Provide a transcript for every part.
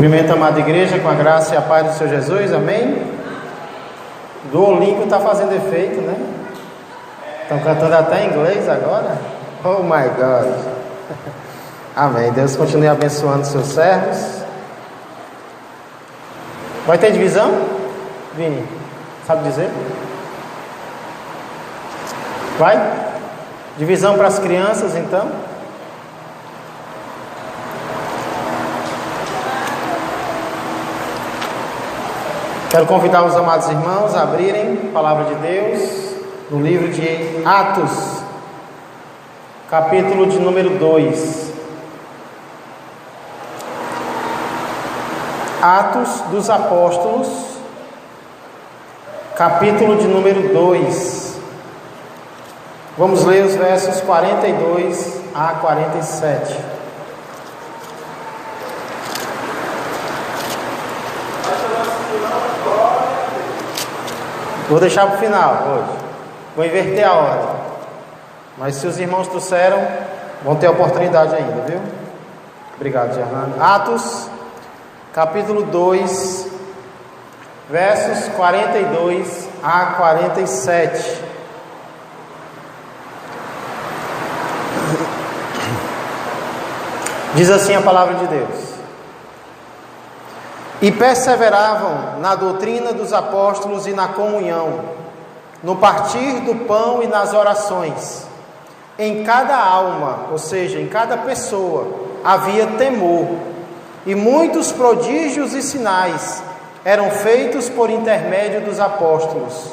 Cumprimento a amada igreja com a graça e a paz do Senhor Jesus, amém? Duolingo está fazendo efeito, né? Estão cantando até em inglês agora. Oh my God. Amém. Deus continue abençoando seus servos. Vai ter divisão? Vini, sabe dizer? Vai? Divisão para as crianças, então. Quero convidar os amados irmãos a abrirem a Palavra de Deus no livro de Atos, capítulo de número 2. Atos dos Apóstolos, capítulo de número 2. Vamos ler os versos 42 a 47. Vou deixar para o final hoje. Vou inverter a ordem. Mas se os irmãos trouxeram, vão ter oportunidade ainda, viu? Obrigado, Fernando. Atos, capítulo 2, versos 42 a 47. Diz assim a palavra de Deus: E perseveravam na doutrina dos apóstolos e na comunhão, no partir do pão e nas orações. Em cada alma, ou seja, em cada pessoa, havia temor, e muitos prodígios e sinais eram feitos por intermédio dos apóstolos.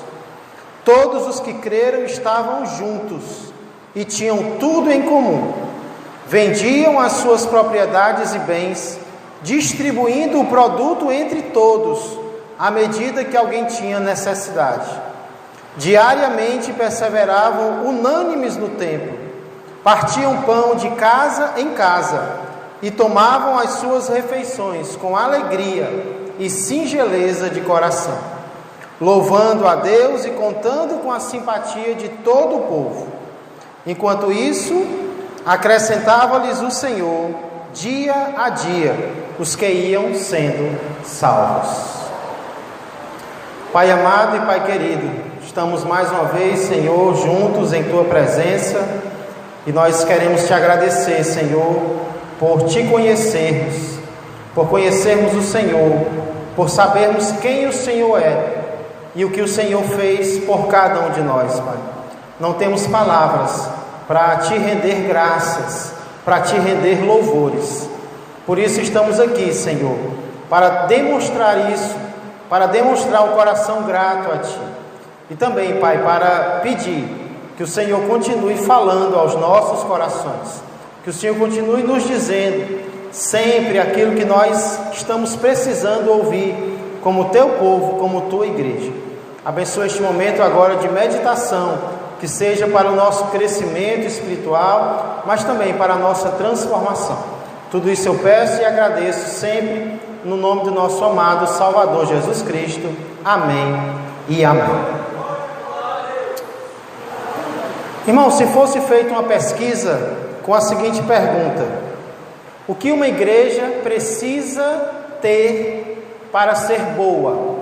Todos os que creram estavam juntos e tinham tudo em comum. Vendiam as suas propriedades e bens, distribuindo o produto entre todos, à medida que alguém tinha necessidade. Diariamente perseveravam unânimes no templo, partiam pão de casa em casa e tomavam as suas refeições com alegria e singeleza de coração, louvando a Deus e contando com a simpatia de todo o povo. Enquanto isso, acrescentava-lhes o Senhor, dia a dia, os que iam sendo salvos. Pai amado e Pai querido, estamos mais uma vez, Senhor, juntos em Tua presença, e nós queremos Te agradecer, Senhor, por Te conhecermos, por conhecermos o Senhor, por sabermos quem o Senhor é e o que o Senhor fez por cada um de nós, Pai. Não temos palavras para Te render graças, para Te render louvores. Por isso estamos aqui, Senhor, para demonstrar isso, para demonstrar um coração grato a Ti. E também, Pai, para pedir que o Senhor continue falando aos nossos corações, que o Senhor continue nos dizendo sempre aquilo que nós estamos precisando ouvir como Teu povo, como Tua igreja. Abençoa este momento agora de meditação, que seja para o nosso crescimento espiritual, mas também para a nossa transformação. Tudo isso eu peço e agradeço sempre no nome do nosso amado Salvador Jesus Cristo. Amém e amém. Irmão, se fosse feita uma pesquisa com a seguinte pergunta: o que uma igreja precisa ter para ser boa?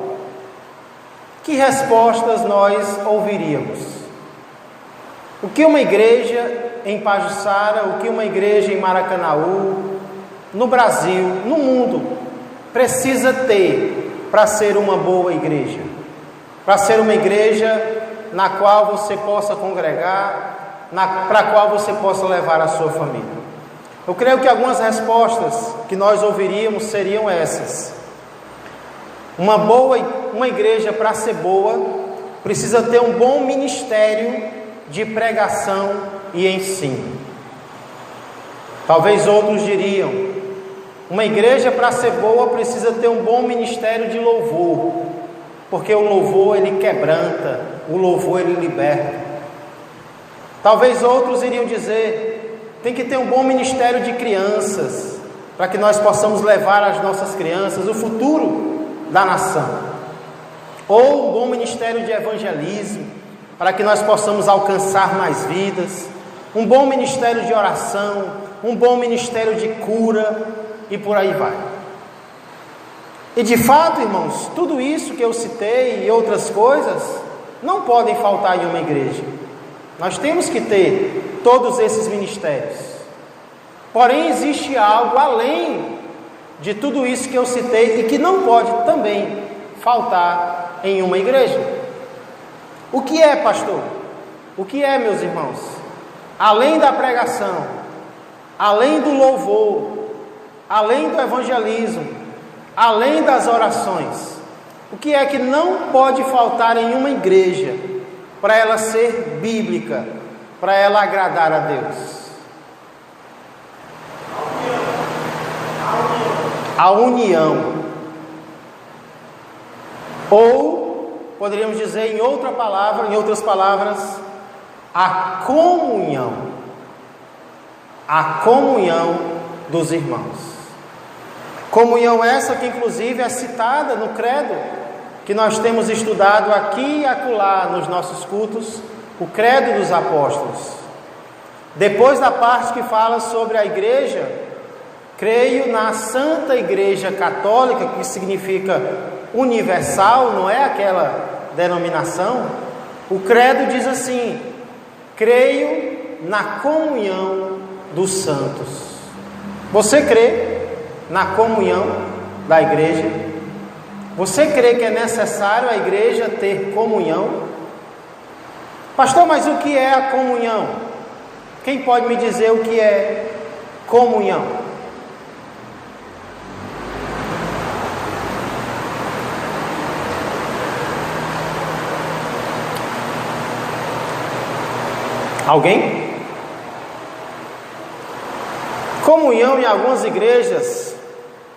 Que respostas nós ouviríamos? O que uma igreja em Pajuçara, o que uma igreja em Maracanaú, no Brasil, no mundo, precisa ter para ser uma boa igreja? Para ser uma igreja na qual você possa congregar, para a qual você possa levar a sua família. Eu creio que algumas respostas que nós ouviríamos seriam essas. Uma igreja, para ser boa, precisa ter um bom ministério de pregação e ensino. Talvez outros diriam: uma igreja, para ser boa, precisa ter um bom ministério de louvor, porque o louvor ele quebranta, o louvor ele liberta. Talvez outros iriam dizer: tem que ter um bom ministério de crianças, para que nós possamos levar as nossas crianças, o futuro da nação. Ou um bom ministério de evangelismo, para que nós possamos alcançar mais vidas. Um bom ministério de oração, um bom ministério de cura, e por aí vai. E de fato, irmãos, tudo isso que eu citei e outras coisas não podem faltar em uma igreja. Nós temos que ter todos esses ministérios. Porém, existe algo além de tudo isso que eu citei e que não pode também faltar em uma igreja. O que é, pastor? O que é, meus irmãos? Além da pregação, além do louvor, além do evangelismo, além das orações, o que é que não pode faltar em uma igreja para ela ser bíblica, para ela agradar a Deus? A união. Ou, poderíamos dizer em outras palavras, a comunhão. A comunhão dos irmãos. Comunhão essa que inclusive é citada no credo, que nós temos estudado aqui e acolá nos nossos cultos, o credo dos apóstolos. Depois da parte que fala sobre a igreja, creio na Santa Igreja Católica, que significa universal, não é aquela denominação. O credo diz assim: creio na comunhão dos santos. Você crê na comunhão da igreja? Você crê que é necessário a igreja ter comunhão? Pastor, mas o que é a comunhão? Quem pode me dizer o que é comunhão? Alguém? Comunhão em algumas igrejas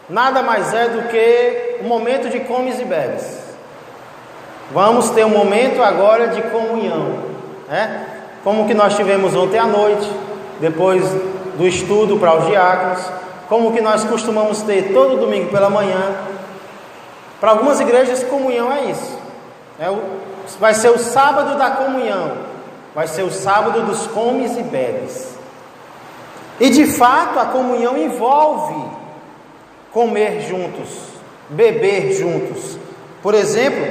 nada mais é do que um momento de comes e bebes. Vamos ter um momento agora de comunhão, né? Como que nós tivemos ontem à noite, depois do estudo para os diáconos, como que nós costumamos ter todo domingo pela manhã. Para algumas igrejas, comunhão é isso. Vai ser o sábado da comunhão, vai ser o sábado dos comes e bebes. E de fato a comunhão envolve comer juntos, beber juntos. Por exemplo,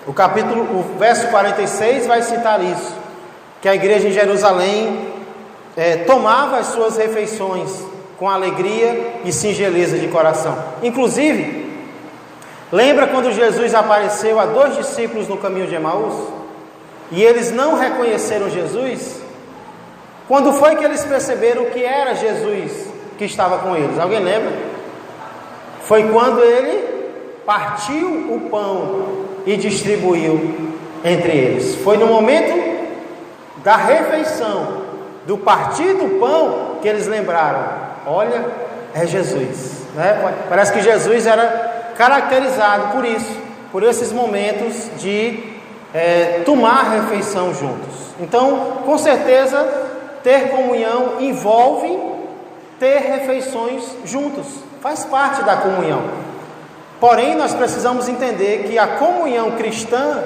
o verso 46 vai citar isso, que a igreja em Jerusalém tomava as suas refeições com alegria e singeleza de coração. Inclusive, lembra quando Jesus apareceu a 2 discípulos no caminho de Emaús? E eles não reconheceram Jesus? Quando foi que eles perceberam que era Jesus que estava com eles? Alguém lembra? Foi quando ele partiu o pão e distribuiu entre eles. Foi no momento da refeição, do partir do pão, que eles lembraram: olha, é Jesus, né? Parece que Jesus era caracterizado por isso, por esses momentos de tomar refeição juntos. Então, com certeza, ter comunhão envolve ter refeições juntos, faz parte da comunhão. Porém, nós precisamos entender que a comunhão cristã,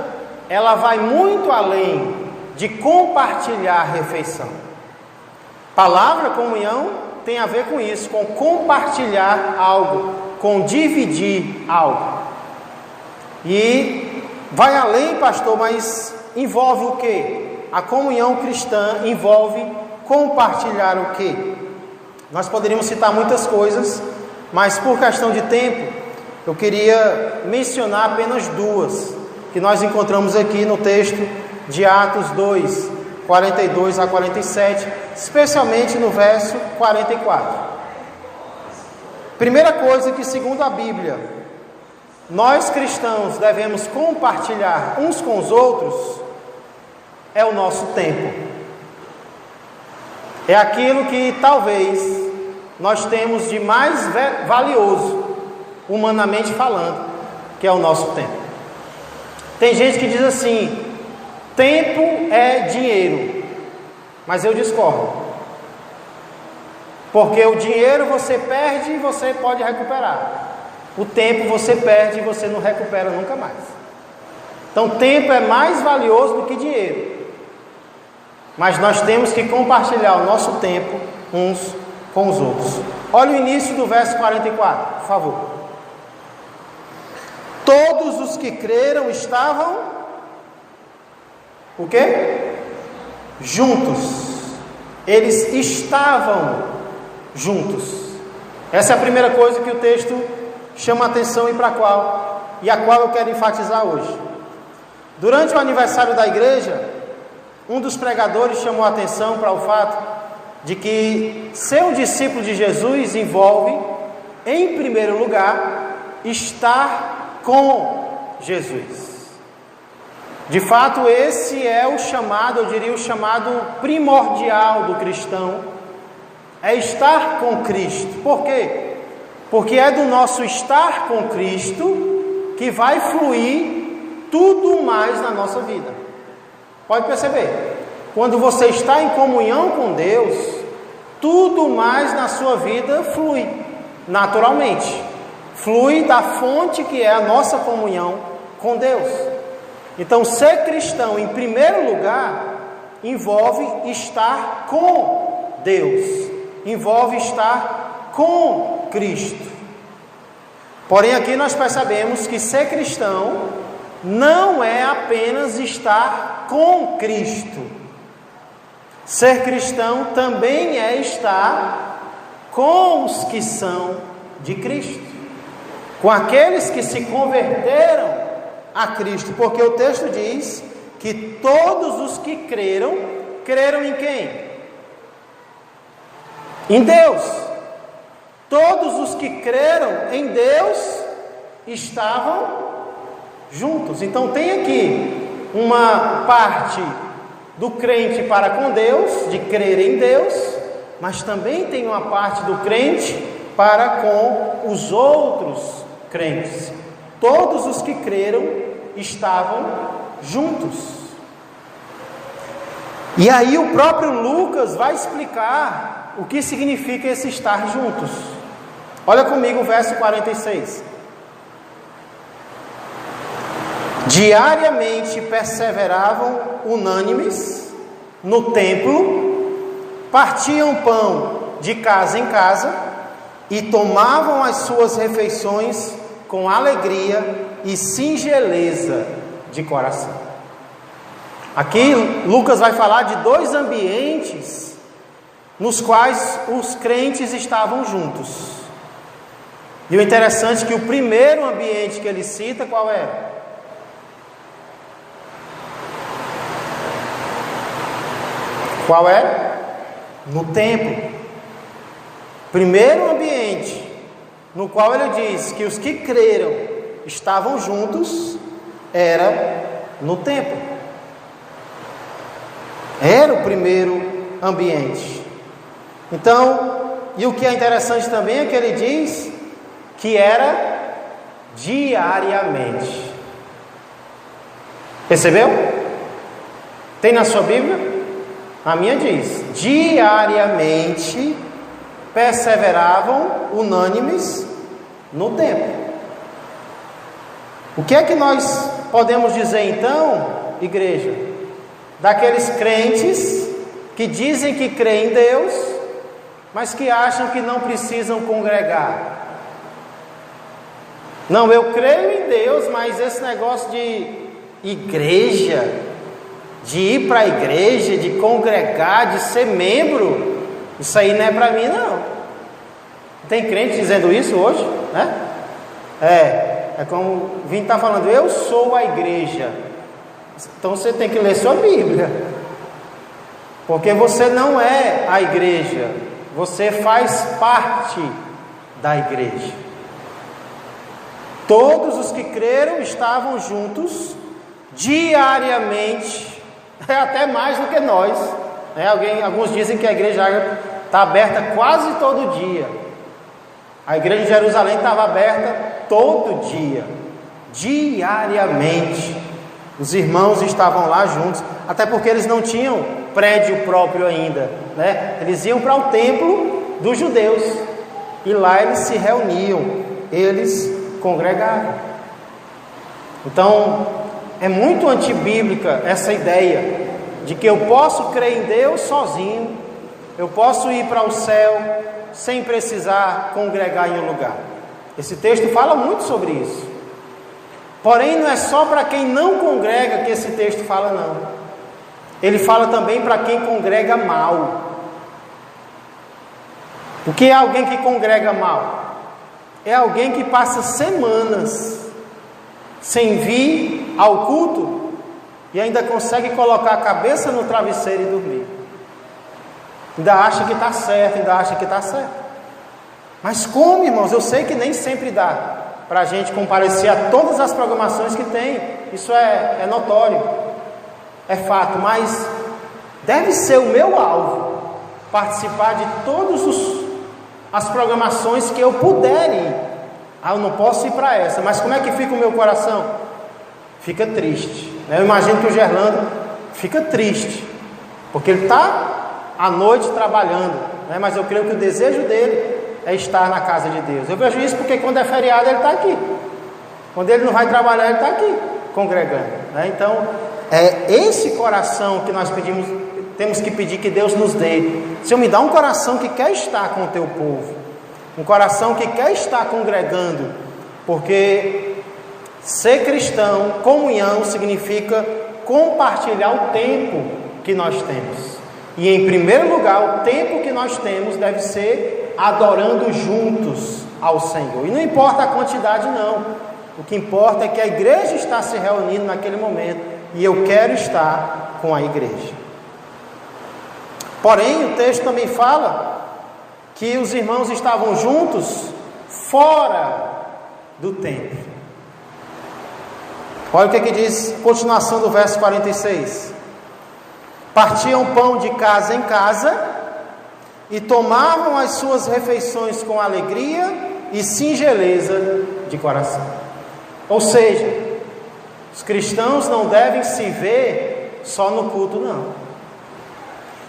ela vai muito além de compartilhar a refeição. Palavra comunhão tem a ver com isso, com compartilhar algo, com dividir algo. E vai além, pastor, mas envolve o quê? A comunhão cristã envolve compartilhar o quê? Nós poderíamos citar muitas coisas, mas por questão de tempo, eu queria mencionar apenas duas, que nós encontramos aqui no texto de Atos 2, 42 a 47, especialmente no verso 44. Primeira coisa que, segundo a Bíblia, nós cristãos devemos compartilhar uns com os outros é o nosso tempo. É aquilo que talvez nós temos de mais valioso, humanamente falando, que é o nosso tempo. Tem gente que diz assim: tempo é dinheiro, mas eu discordo, porque o dinheiro você perde e você pode recuperar, o tempo você perde e você não recupera nunca mais. Então tempo é mais valioso do que dinheiro, mas nós temos que compartilhar o nosso tempo uns com os outros. Olha o início do verso 44, por favor. Todos os que creram estavam o quê? Juntos. Eles estavam juntos. Essa é a primeira coisa que o texto chama a atenção e a qual eu quero enfatizar hoje. Durante o aniversário da igreja, um dos pregadores chamou a atenção para o fato de que ser um discípulo de Jesus envolve, em primeiro lugar, estar com Jesus. De fato, esse é o chamado, eu diria o chamado primordial do cristão, é estar com Cristo. Por quê? Porque é do nosso estar com Cristo que vai fluir tudo mais na nossa vida. Pode perceber, quando você está em comunhão com Deus, tudo mais na sua vida flui naturalmente, flui da fonte que é a nossa comunhão com Deus. Então, ser cristão, em primeiro lugar, envolve estar com Deus, envolve estar com Cristo. Porém, aqui nós percebemos que ser cristão não é apenas estar com Cristo. Ser cristão também é estar com os que são de Cristo, com aqueles que se converteram a Cristo, porque o texto diz que todos os que creram, creram em quem? Em Deus. Todos os que creram em Deus estavam juntos. Então tem aqui uma parte do crente para com Deus, de crer em Deus, mas também tem uma parte do crente para com os outros crentes. Todos os que creram estavam juntos. E aí o próprio Lucas vai explicar o que significa esse estar juntos. Olha comigo o verso 46. Diariamente perseveravam unânimes no templo, partiam pão de casa em casa e tomavam as suas refeições com alegria e singeleza de coração. Aqui Lucas vai falar de dois ambientes nos quais os crentes estavam juntos. E o interessante é que o primeiro ambiente que ele cita, qual é? Qual é? No templo. Primeiro ambiente no qual ele diz que os que creram estavam juntos era no templo. Era o primeiro ambiente. Então, e o que é interessante também é que ele diz que era diariamente. Percebeu? Tem na sua Bíblia? A minha diz: diariamente perseveravam unânimes no templo. O que é que nós podemos dizer então, igreja, daqueles crentes que dizem que creem em Deus, mas que acham que não precisam congregar? Não, eu creio em Deus, mas esse negócio de igreja, de ir para a igreja, de congregar, de ser membro, isso aí não é para mim não. Tem crente dizendo isso hoje, né? É como o Vini está falando, eu sou a igreja. Então você tem que ler sua Bíblia, porque você não é a igreja, você faz parte da igreja. Todos os que creram estavam juntos diariamente, até mais do que nós, né? Alguns dizem que a igreja está aberta quase todo dia. A igreja de Jerusalém estava aberta todo dia, diariamente. Os irmãos estavam lá juntos, até porque eles não tinham prédio próprio ainda, né? Eles iam para o templo dos judeus e lá eles se reuniam, eles congregaram. Então é muito antibíblica essa ideia de que eu posso crer em Deus sozinho, eu posso ir para o céu sem precisar congregar em um lugar. Esse texto fala muito sobre isso. Porém, não é só para quem não congrega que esse texto fala, não. Ele fala também para quem congrega mal. O que é alguém que congrega mal? É alguém que passa semanas sem vir ao culto e ainda consegue colocar a cabeça no travesseiro e dormir. Ainda acha que está certo, ainda acha que está certo. Mas como, irmãos? Eu sei que nem sempre dá para a gente comparecer a todas as programações que tem. Isso é notório, é fato. Mas deve ser o meu alvo participar de todas as programações que eu puder ir. Eu não posso ir para essa, mas como é que fica o meu coração? Fica triste. Eu imagino que o Gerlando fica triste, porque ele está à noite trabalhando, mas eu creio que o desejo dele é estar na casa de Deus. Eu vejo isso porque quando é feriado ele está aqui. Quando ele não vai trabalhar, ele está aqui, congregando. Então, é esse coração que nós temos que pedir que Deus nos dê. Senhor, me dá um coração que quer estar com o teu povo, um coração que quer estar congregando, porque ser cristão, comunhão, significa compartilhar o tempo que nós temos. E em primeiro lugar, o tempo que nós temos deve ser adorando juntos ao Senhor. E não importa a quantidade, não. O que importa é que a igreja está se reunindo naquele momento e eu quero estar com a igreja. Porém, o texto também fala que os irmãos estavam juntos fora do templo. Olha o que diz a continuação do verso 46. Partiam pão de casa em casa e tomavam as suas refeições com alegria e singeleza de coração. Ou seja, os cristãos não devem se ver só no culto, não.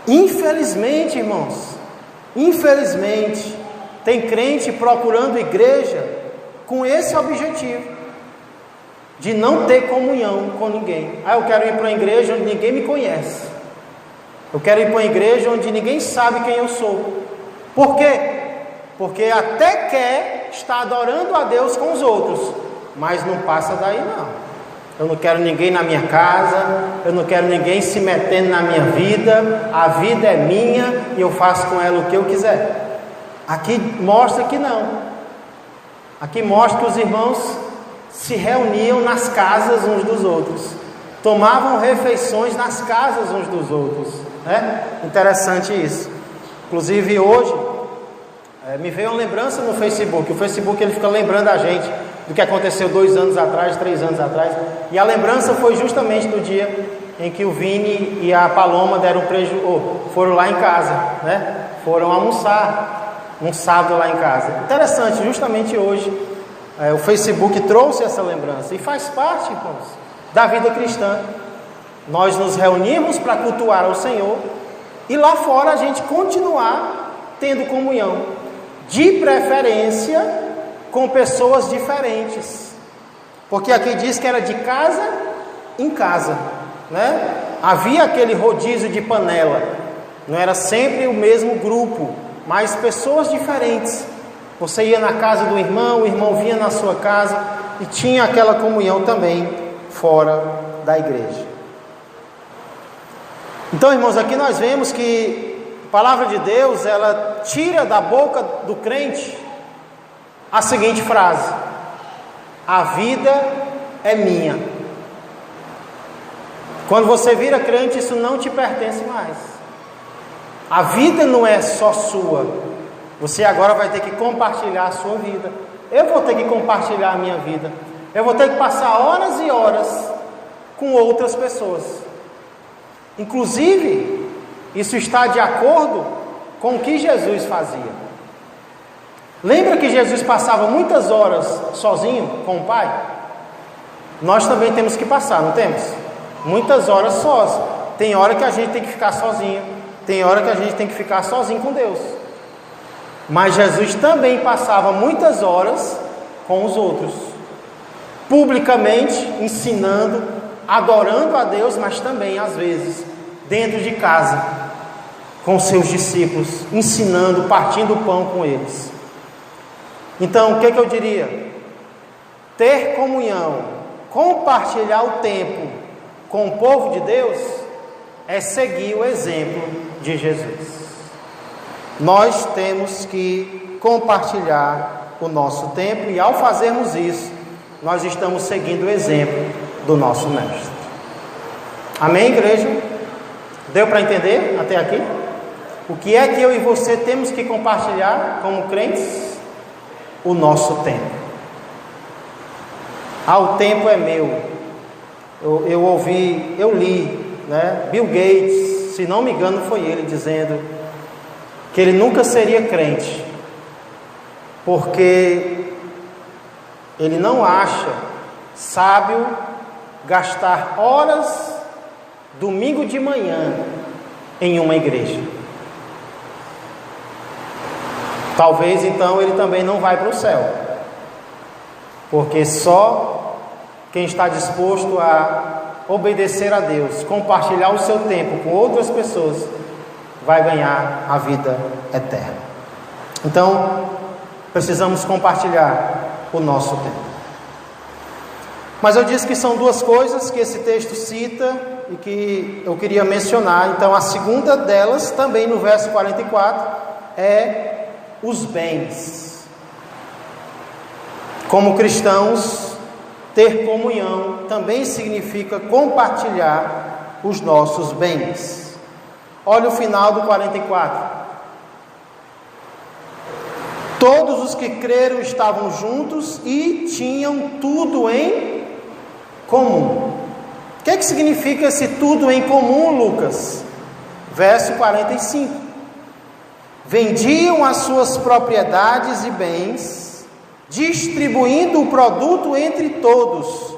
Infelizmente, irmãos, infelizmente, tem crente procurando igreja com esse objetivo, de não ter comunhão com ninguém. Eu quero ir para uma igreja onde ninguém me conhece. Eu quero ir para uma igreja onde ninguém sabe quem eu sou. Por quê? Porque até quer estar adorando a Deus com os outros, mas não passa daí, não. Eu não quero ninguém na minha casa, eu não quero ninguém se metendo na minha vida. A vida é minha e eu faço com ela o que eu quiser. Aqui mostra que não. Aqui mostra que os irmãos se reuniam nas casas uns dos outros, tomavam refeições nas casas uns dos outros. Interessante isso. Inclusive hoje me veio uma lembrança no Facebook. O Facebook ele fica lembrando a gente do que aconteceu 2 anos atrás, 3 anos atrás. E a lembrança foi justamente do dia em que o Vini e a Paloma foram lá em casa, foram almoçar um sábado lá em casa. Interessante, justamente hoje o Facebook trouxe essa lembrança e faz parte, irmãos, da vida cristã. Nós nos reunimos para cultuar ao Senhor e lá fora a gente continuar tendo comunhão, de preferência com pessoas diferentes, porque aqui diz que era de casa em casa, Havia aquele rodízio de panela, não era sempre o mesmo grupo, mas pessoas diferentes. Você ia na casa do irmão, o irmão vinha na sua casa e tinha aquela comunhão também fora da igreja. Então, irmãos, aqui nós vemos que a palavra de Deus, ela tira da boca do crente a seguinte frase: a vida é minha. Quando você vira crente, isso não te pertence mais. A vida não é só sua. Você agora vai ter que compartilhar a sua vida. Eu vou ter que compartilhar a minha vida. Eu vou ter que passar horas e horas com outras pessoas. Inclusive, isso está de acordo com o que Jesus fazia. Lembra que Jesus passava muitas horas sozinho com o Pai? Nós também temos que passar, não temos? Muitas horas sós. Tem hora que a gente tem que ficar sozinho, tem hora que a gente tem que ficar sozinho com Deus. Mas Jesus também passava muitas horas com os outros, publicamente ensinando, adorando a Deus, mas também às vezes dentro de casa com seus discípulos, ensinando, partindo o pão com eles. Então, o que eu diria? Ter comunhão compartilhar o tempo com o povo de Deus é seguir o exemplo de Jesus. Nós temos que compartilhar o nosso tempo e, ao fazermos isso, nós estamos seguindo o exemplo do nosso Mestre. Amém, igreja? Deu para entender até aqui? O que é que eu e você temos que compartilhar como crentes? O nosso tempo. O tempo é meu. Eu li, né? Bill Gates, se não me engano foi ele, dizendo que ele nunca seria crente, porque ele não acha sábio gastar horas domingo de manhã em uma igreja. Talvez então ele também não vai para o céu, porque só quem está disposto a obedecer a Deus, compartilhar o seu tempo com outras pessoas, vai ganhar a vida eterna. Então, precisamos compartilhar o nosso tempo. Mas eu disse que são duas coisas que esse texto cita e que eu queria mencionar. Então, a segunda delas, também no verso 44, é os bens. Como cristãos, ter comunhão também significa compartilhar os nossos bens. Olha o final do 44. Todos os que creram estavam juntos e tinham tudo em comum. O que significa esse tudo em comum, Lucas? Verso 45. Vendiam as suas propriedades e bens, distribuindo o produto entre todos,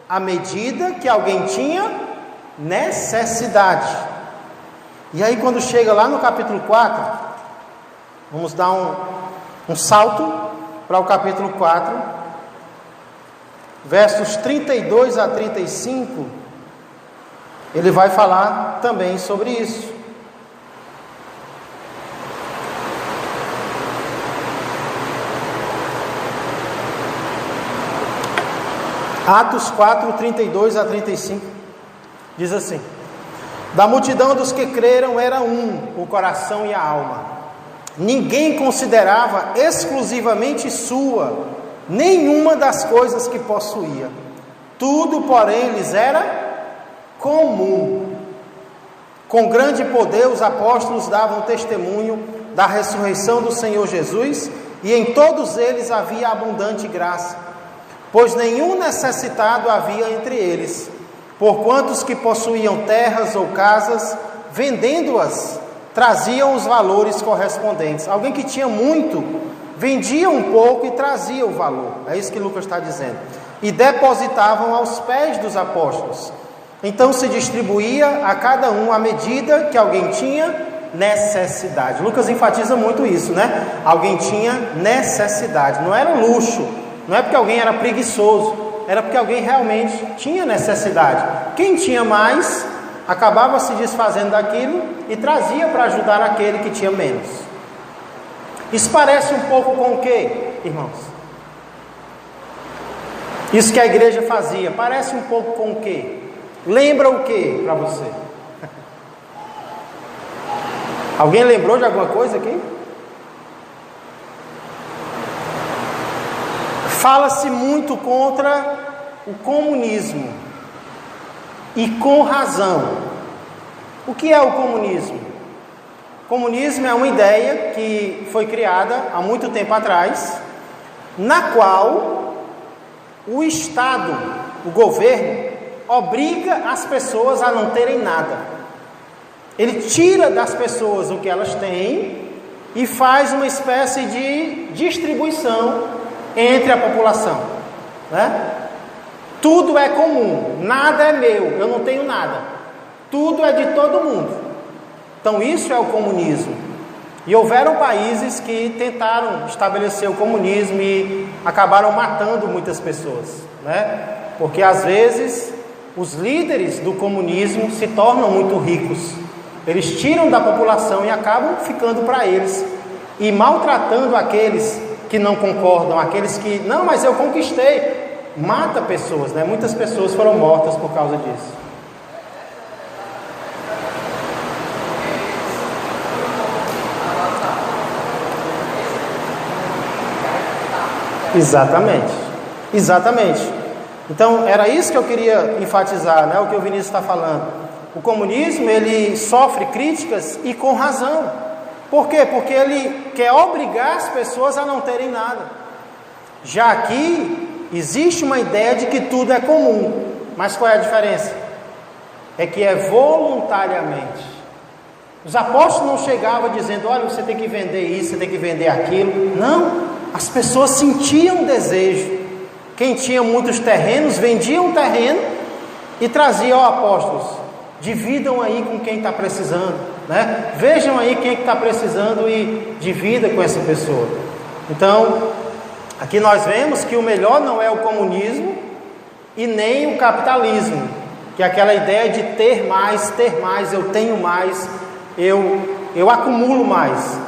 à medida que alguém tinha necessidade. E aí, quando chega lá no capítulo 4, vamos dar um salto para o capítulo 4, versos 32 a 35, ele vai falar também sobre isso. Atos 4, 32 a 35, diz assim: da multidão dos que creram era o coração e a alma. Ninguém considerava exclusivamente sua nenhuma das coisas que possuía. Tudo, porém, lhes era comum. Com grande poder, os apóstolos davam testemunho da ressurreição do Senhor Jesus, e em todos eles havia abundante graça, pois nenhum necessitado havia entre eles, porquanto os que possuíam terras ou casas, vendendo-as, traziam os valores correspondentes. Alguém que tinha muito, vendia um pouco e trazia o valor. É isso que Lucas está dizendo. E depositavam aos pés dos apóstolos. Então se distribuía a cada um à medida que alguém tinha necessidade. Lucas enfatiza muito isso, né? Alguém tinha necessidade. Não era luxo, não é porque alguém era preguiçoso, era porque alguém realmente tinha necessidade. Quem tinha mais, acabava se desfazendo daquilo e trazia para ajudar aquele que tinha menos. Isso parece um pouco com o quê, irmãos? Isso que a igreja fazia, parece um pouco com o quê? Lembra o quê para você? Alguém lembrou de alguma coisa aqui? Fala-se muito contra o comunismo, e com razão. O que é o comunismo? O comunismo é uma ideia que foi criada há muito tempo atrás, na qual o Estado, o governo, obriga as pessoas a não terem nada. Ele tira das pessoas o que elas têm e faz uma espécie de distribuição entre a população, né? Tudo é comum, nada é meu, eu não tenho nada, tudo é de todo mundo. Então isso é o comunismo. E houveram países que tentaram estabelecer o comunismo e acabaram matando muitas pessoas, né? Porque às vezes os líderes do comunismo se tornam muito ricos, eles tiram da população e acabam ficando para eles e maltratando aqueles que não concordam, aqueles que, não, mas eu conquistei. mata pessoas, né? Muitas pessoas foram mortas por causa disso. Exatamente. Então, era isso que eu queria enfatizar, né? O que o Vinícius está falando. O comunismo, ele sofre críticas e com razão. Por quê? Porque ele quer obrigar as pessoas a não terem nada. Já aqui, existe uma ideia de que tudo é comum. Mas qual é a diferença? É que é voluntariamente. Os apóstolos não chegavam dizendo, olha, você tem que vender isso, você tem que vender aquilo. Não. As pessoas sentiam desejo. Quem tinha muitos terrenos, vendia um terreno e trazia aos apóstolos. Dividam aí com quem está precisando, né? Vejam aí quem está precisando e divida com essa pessoa. Então, aqui nós vemos que o melhor não é o comunismo e nem o capitalismo, que é aquela ideia de ter mais, eu tenho mais, eu acumulo mais.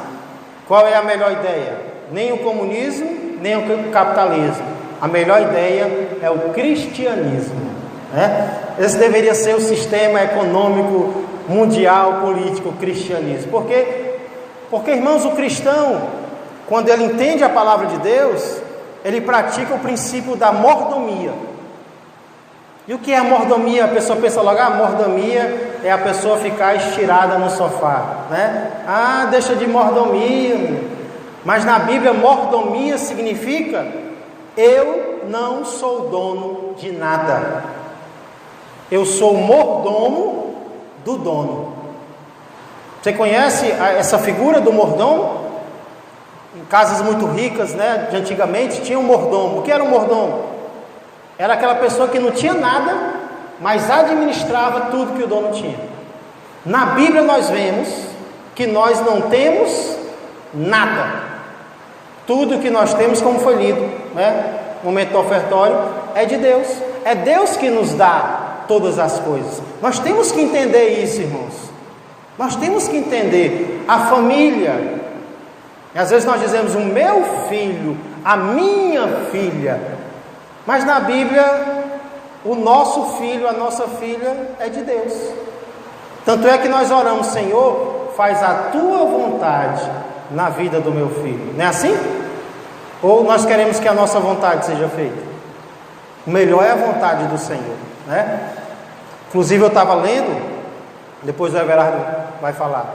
Qual é a melhor ideia? Nem o comunismo, nem o capitalismo. A melhor ideia é o cristianismo, né? Esse deveria ser o sistema econômico mundial, político, o cristianismo. Porque, irmãos, o cristão, quando ele entende a palavra de Deus, ele pratica o princípio da mordomia. E o que é a mordomia? A pessoa pensa logo, a mordomia é a pessoa ficar estirada no sofá, né? Deixa de mordomia. Mas na Bíblia, mordomia significa eu não sou dono de nada. Eu sou mordomo do dono. Você conhece essa figura do mordomo? Em casas muito ricas, né, de antigamente, tinha um mordomo. O que era um mordomo? Era aquela pessoa que não tinha nada, mas administrava tudo que o dono tinha. Na Bíblia nós vemos que nós não temos nada. Tudo que nós temos, como foi lido, né? O momento do ofertório é de Deus. É Deus que nos dá todas as coisas. Nós temos que entender isso, irmãos. Nós temos que entender a família. E às vezes nós dizemos o meu filho, a minha filha. Mas na Bíblia, o nosso filho, a nossa filha é de Deus. Tanto é que nós oramos, Senhor, faz a tua vontade na vida do meu filho. Não é assim? Ou nós queremos que a nossa vontade seja feita? O melhor é a vontade do Senhor, né? Inclusive eu estava lendo, depois o Everardo vai falar,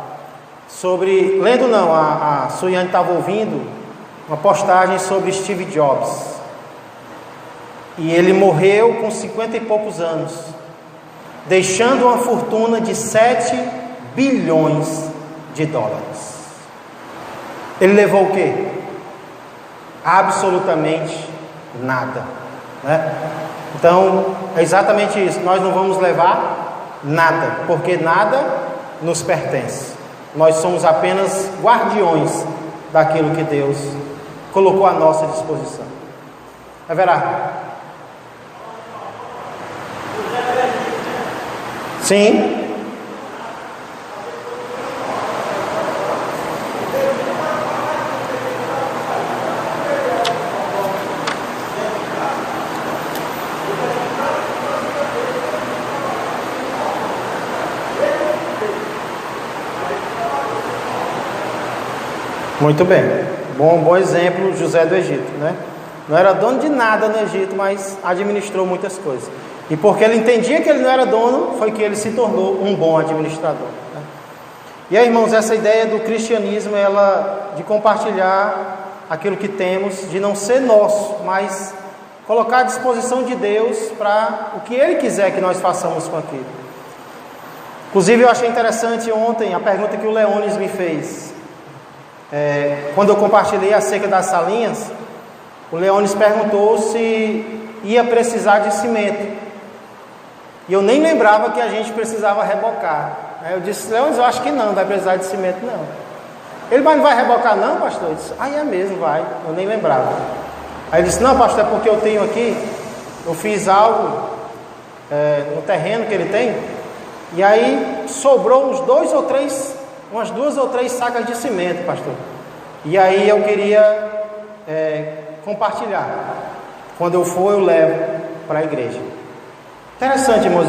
sobre, lendo não, a Suiane estava ouvindo uma postagem sobre Steve Jobs. E ele morreu com 50 e poucos anos, deixando uma fortuna de 7 bilhões de dólares. Ele levou o quê? Absolutamente nada, né? Então, é exatamente isso. Nós não vamos levar nada, porque nada nos pertence. Nós somos apenas guardiões daquilo que Deus colocou à nossa disposição. É verdade? Sim. Muito bem, bom exemplo, José do Egito, né? Não era dono de nada no Egito, mas administrou muitas coisas. E porque ele entendia que ele não era dono, foi que ele se tornou um bom administrador, né? E aí, irmãos, essa ideia do cristianismo, ela de compartilhar aquilo que temos, de não ser nosso, mas colocar à disposição de Deus para o que Ele quiser que nós façamos com aquilo. Inclusive, eu achei interessante ontem a pergunta que o Leones me fez. Quando eu compartilhei acerca das salinhas, o Leones perguntou se ia precisar de cimento. E eu nem lembrava que a gente precisava rebocar. Aí eu disse, Leones, eu acho que não vai precisar de cimento não. Ele, mas não vai rebocar não, pastor? Eu disse, é mesmo, vai. Eu nem lembrava. Aí ele disse, não, pastor, é porque eu tenho aqui, eu fiz algo no terreno que ele tem, e aí sobrou umas 2 ou 3 sacas de cimento, pastor. E aí eu queria compartilhar. quando eu for, eu levo para a igreja. Interessante, irmãos,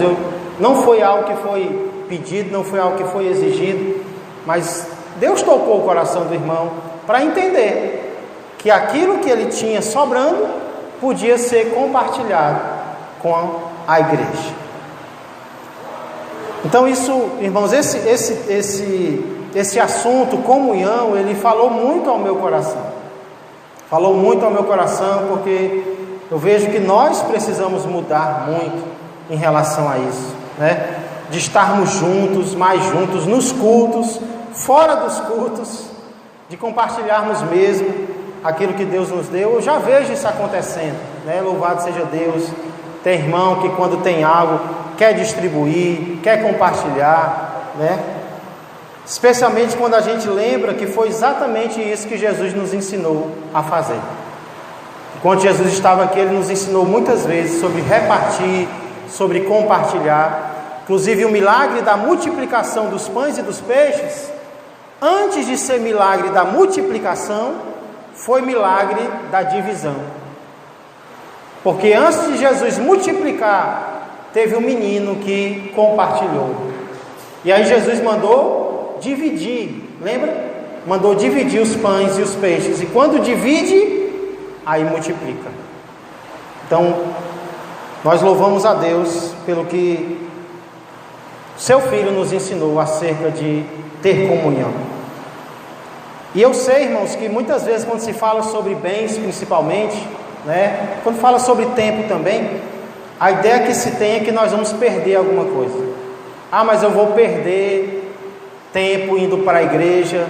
não foi algo que foi pedido, não foi algo que foi exigido, mas Deus tocou o coração do irmão para entender que aquilo que ele tinha sobrando podia ser compartilhado com a igreja. Então isso, irmãos, esse assunto, comunhão, ele falou muito ao meu coração. Falou muito ao meu coração, porque eu vejo que nós precisamos mudar muito em relação a isso, né? De estarmos juntos, mais juntos, nos cultos, fora dos cultos, de compartilharmos mesmo aquilo que Deus nos deu. Eu já vejo isso acontecendo, né? Louvado seja Deus. Tem irmão que quando tem algo, quer distribuir, quer compartilhar, né? Especialmente quando a gente lembra que foi exatamente isso que Jesus nos ensinou a fazer. Enquanto Jesus estava aqui, Ele nos ensinou muitas vezes sobre repartir, sobre compartilhar. Inclusive o milagre da multiplicação dos pães e dos peixes, antes de ser milagre da multiplicação, foi milagre da divisão. Porque antes de Jesus multiplicar, teve um menino que compartilhou. E aí Jesus mandou dividir, lembra? Mandou dividir os pães e os peixes. E quando divide, aí multiplica. Então, nós louvamos a Deus pelo que seu Filho nos ensinou acerca de ter comunhão. E eu sei, irmãos, que muitas vezes quando se fala sobre bens, principalmente, né, quando fala sobre tempo também, a ideia que se tem é que nós vamos perder alguma coisa. Ah, mas eu vou perder tempo indo para a igreja,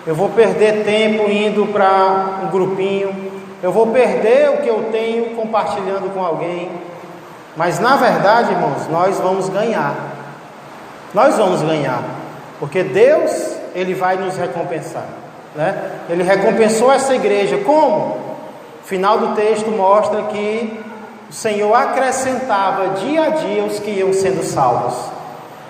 eu vou perder tempo indo para um grupinho, eu vou perder o que eu tenho compartilhando com alguém. Mas na verdade, irmãos, nós vamos ganhar. Nós vamos ganhar, porque Deus, Ele vai nos recompensar, né? Ele recompensou essa igreja, como? O final do texto mostra que o Senhor acrescentava dia a dia os que iam sendo salvos.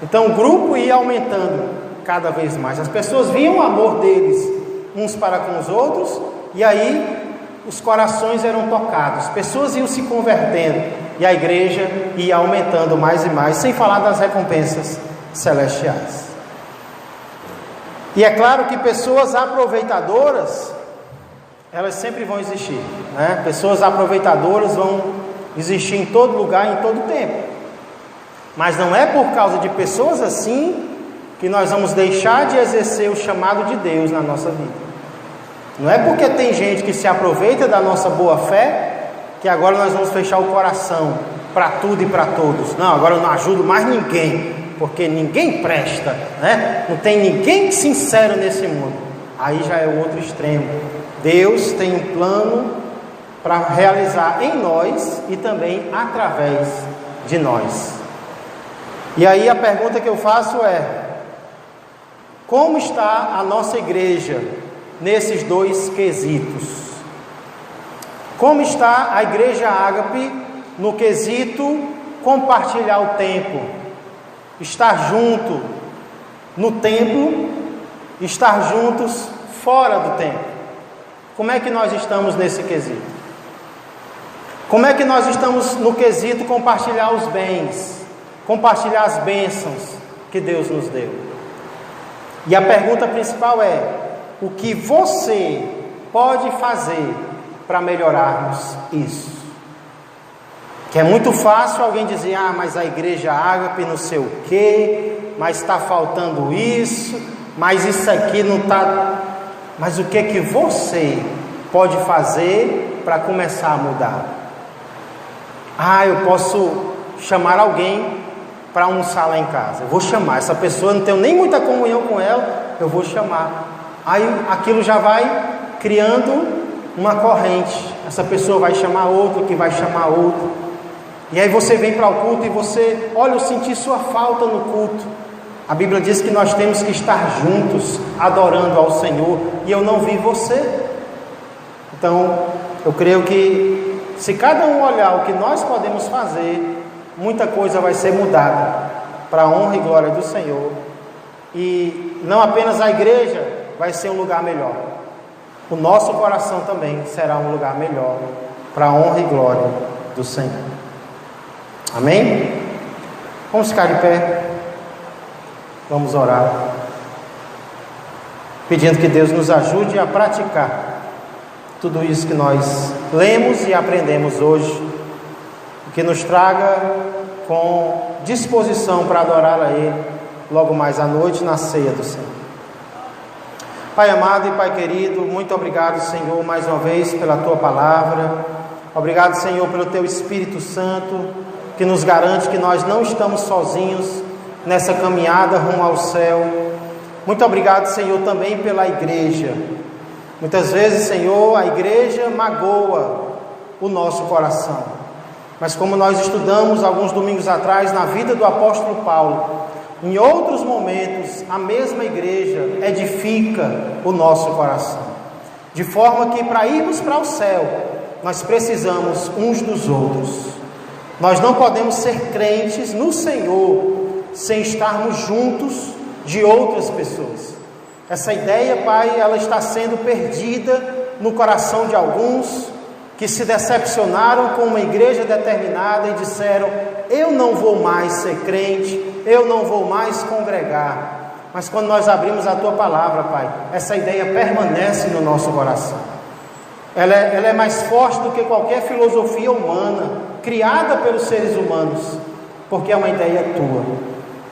Então o grupo ia aumentando cada vez mais. As pessoas viam o amor deles uns para com os outros, e aí os corações eram tocados, pessoas iam se convertendo, e a igreja ia aumentando mais e mais, sem falar das recompensas celestiais. E é claro que pessoas aproveitadoras, elas sempre vão existir, né? Pessoas aproveitadoras vão existir em todo lugar, em todo tempo. Mas não é por causa de pessoas assim que nós vamos deixar de exercer o chamado de Deus na nossa vida. Não é porque tem gente que se aproveita da nossa boa fé que agora nós vamos fechar o coração para tudo e para todos. Não, agora eu não ajudo mais ninguém, porque ninguém presta, né? Não tem ninguém sincero nesse mundo. Aí já é o outro extremo. Deus tem um plano para realizar em nós e também através de nós. E aí a pergunta que eu faço é: como está a nossa igreja nesses dois quesitos? Como está a igreja Ágape no quesito compartilhar o tempo, estar junto no templo, estar juntos fora do templo? Como é que nós estamos nesse quesito? Como é que nós estamos no quesito compartilhar os bens, compartilhar as bênçãos que Deus nos deu? E a pergunta principal é: o que você pode fazer para melhorarmos isso? Que é muito fácil alguém dizer: ah, mas a igreja Ágape não sei o quê, mas está faltando isso, mas isso aqui não está. Mas o que é que você pode fazer para começar a mudar? Ah, eu posso chamar alguém para almoçar lá em casa. Eu vou chamar essa pessoa, não tenho nem muita comunhão com ela, eu vou chamar. Aí aquilo já vai criando uma corrente. Essa pessoa vai chamar outro, que vai chamar outro. E aí você vem para o culto e você, olha, eu senti sua falta no culto. A Bíblia diz que nós temos que estar juntos, adorando ao Senhor, e eu não vi você. Então, eu creio que se cada um olhar o que nós podemos fazer, muita coisa vai ser mudada para a honra e glória do Senhor. E não apenas a igreja vai ser um lugar melhor, o nosso coração também será um lugar melhor para a honra e glória do Senhor. Amém? Vamos ficar de pé, vamos orar, pedindo que Deus nos ajude a praticar tudo isso que nós lemos e aprendemos hoje, que nos traga com disposição para adorar a Ele logo mais à noite na ceia do Senhor. Pai amado e Pai querido, muito obrigado, Senhor, mais uma vez pela Tua palavra. Obrigado, Senhor, pelo Teu Espírito Santo, que nos garante que nós não estamos sozinhos nessa caminhada rumo ao céu. Muito obrigado, Senhor, também pela igreja. Muitas vezes, Senhor, a igreja magoa o nosso coração. Mas como nós estudamos alguns domingos atrás na vida do apóstolo Paulo, em outros momentos a mesma igreja edifica o nosso coração. De forma que para irmos para o céu, nós precisamos uns dos outros. Nós não podemos ser crentes no Senhor sem estarmos juntos de outras pessoas. Essa ideia, Pai, ela está sendo perdida no coração de alguns que se decepcionaram com uma igreja determinada e disseram: eu não vou mais ser crente, eu não vou mais congregar. Mas quando nós abrimos a Tua palavra, Pai, essa ideia permanece no nosso coração. Ela é mais forte do que qualquer filosofia humana, criada pelos seres humanos, porque é uma ideia Tua.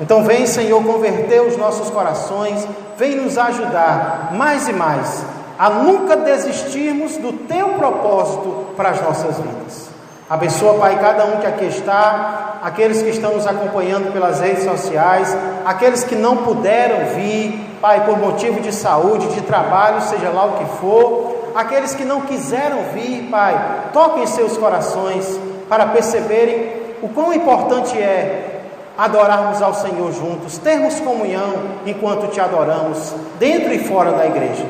Então vem, Senhor, converter os nossos corações, vem nos ajudar mais e mais a nunca desistirmos do Teu propósito para as nossas vidas. Abençoa, Pai, cada um que aqui está, aqueles que estão nos acompanhando pelas redes sociais, aqueles que não puderam vir, Pai, por motivo de saúde, de trabalho, seja lá o que for, aqueles que não quiseram vir, Pai, toque em seus corações para perceberem o quão importante é adorarmos ao Senhor juntos, termos comunhão enquanto Te adoramos, dentro e fora da igreja.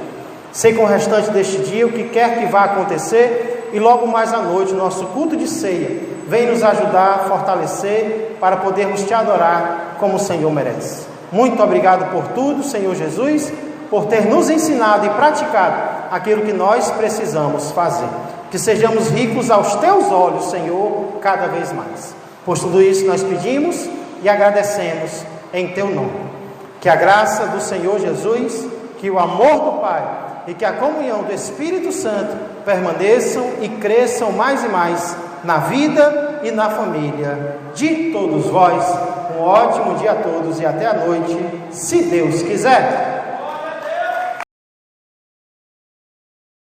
Sei com o restante deste dia o que quer que vá acontecer, e logo mais à noite, nosso culto de ceia, vem nos ajudar a fortalecer para podermos Te adorar como o Senhor merece. Muito obrigado por tudo, Senhor Jesus, por ter nos ensinado e praticado aquilo que nós precisamos fazer. Que sejamos ricos aos Teus olhos, Senhor, cada vez mais. Por tudo isso nós pedimos e agradecemos em Teu nome. Que a graça do Senhor Jesus, que o amor do Pai e que a comunhão do Espírito Santo permaneçam e cresçam mais e mais na vida e na família de todos vós. Um ótimo dia a todos e até a noite, se Deus quiser.